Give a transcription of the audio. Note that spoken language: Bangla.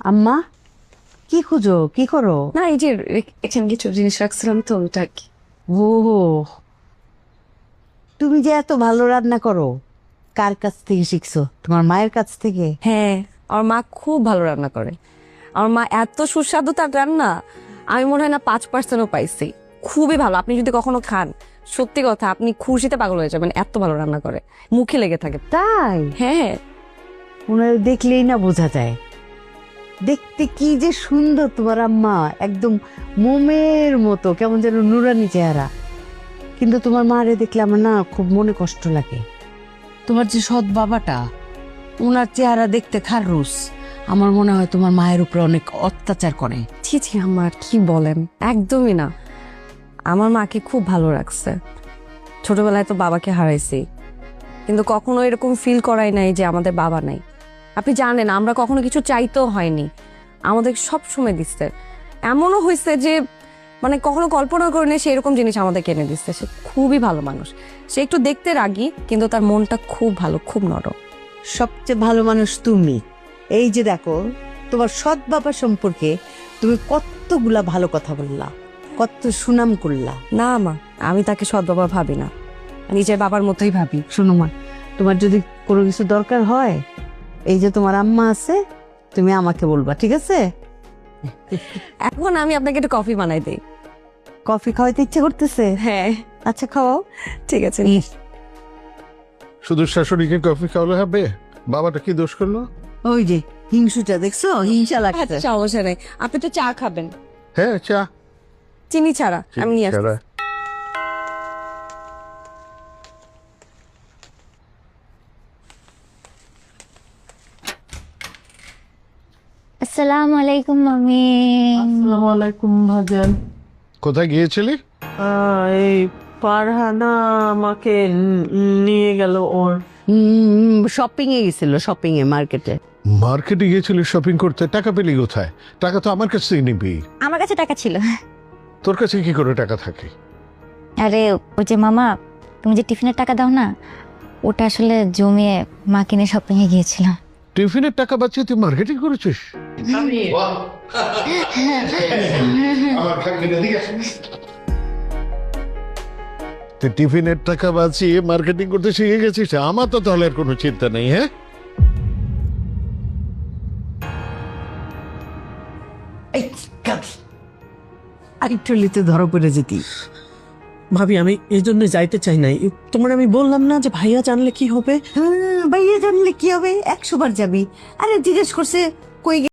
আম্মা কি খুঁজো, কি করো? না এই যে এখানে কিছু জিনিস রাখছিলাম তো ওটা কি। ও, তুমি যে এত ভালো রান্না করো, কার কাছ থেকে শিখছো? তোমার মায়ের কাছ থেকে? হ্যাঁ, আমার মা খুব ভালো রান্না করে। আমার মা এত সুস্বাদু তার রান্না, আমি মনে হয় না 5%ও পাইছি। খুবই ভালো, আপনি যদি কখনো খান, সত্যি কথা আপনি খুশিতে পাগল হয়ে যাবেন, এত ভালো রান্না করে, মুখে লেগে থাকে। তাই? হ্যাঁ, ওনার দেখলেই না বোঝা যায়। দেখতে কি যে সুন্দর তোমার আম্মা, একদম মোমের মতো, কেমন যেন নুরানি চেহারা। কিন্তু তোমার মারে দেখলে আমার না খুব মনে কষ্ট লাগে। তোমার যে সৎ বাবাটা, ওনার চেহারা দেখতে খারুস। আমার মনে হয় তোমার মায়ের উপরে অনেক অত্যাচার করে। ছি ছি আমার কি বলেন, একদমই না। আমার মাকে খুব ভালো রাখছে। ছোটবেলায় তো বাবাকে হারাইছি, কিন্তু কখনো এরকম ফিল করাই নাই যে আমাদের বাবা নাই। আপনি জানেন আমরা কখনো কিছু চাইতেও হয়নি, আমাদের সব সময় দিচ্ছে। এমনও হয়েছে যে মানে কখনো কল্পনা করিনি সে এরকম জিনিস আমাদের কিনে দিচ্ছে। সে খুবই ভালো মানুষ। সে একটু দেখতে রাগী, কিন্তু তার মনটা খুব ভালো, খুব নরম। সবচেয়ে ভালো মানুষ তুমি। এই যে দেখো, তোমার সৎ বাবা সম্পর্কে তুমি কতগুলা ভালো কথা বললা, কত সুনাম করলা। না মা, আমি তাকে সৎ বাবা ভাবি না, নিজের বাবার মতোই ভাবি। শোনো মা, তোমার যদি কোনো কিছু দরকার হয়, এই যে তোমার আম্মা আছে, তুমি আমাকে বলবা, ঠিক আছে? এখন আমি আপনাকে একটু কফি বানাই দিই। কফি খাওয়াইতে ইচ্ছে করতেছে? হ্যাঁ আচ্ছা খাওয়াও। ঠিক আছে। শুধু শাশুড়িকে কফি খাওয়ালে হবে? বাবাটা কি দোষ করলো? ওই যে হিংসুটা দেখছো, হিংসা লাগছে। সমস্যা নেই, আপনি তো চা খাবেন? হ্যাঁ, চা চিনি ছাড়া আমি নিয়ে আসছি। ছাড়া। আসসালামু আলাইকুম মামি। আসসালামু আলাইকুম ভাজান। কোথায় গিয়েছিলি? এই ফারহানা আমাকে নিয়ে গেল ওর। শপিং এ গেছিল, শপিং এ, মার্কেটে। মার্কেটে গিয়েছিলি শপিং করতে? টাকা পেলি কোথায়? টাকা তো আমার কাছ থেকে নিবি। আমার কাছে টাকা ছিল। তোর কাছে কি করে টাকা থাকে? আরে ওই যে মামা, তুমি যে টিফিনের টাকা দাও না, ওটা আসলে জমিয়ে মা কিনে শপিং এ গিয়েছিলাম। টিফিনের টাকা বাঁচিয়ে তুই মার্কেটিং করেছিস? তুই টিফিনের টাকা বাঁচিয়ে মার্কেটিং করতে শিখে গেছিস? আমার তো তাহলে আর কোনো চিন্তা নেই। হ্যাঁ, আরেকটু লিতে ধরো পড়ে যেতি। ভাবি আমি এই জন্য যাইতে চাই নাই। তোমার আমি বললাম না যে ভাইয়া জানলে কি হবে। ভাইয়া জানলে কি হবে? 100 বার যাবি। আরে জিজ্ঞেস করছে কই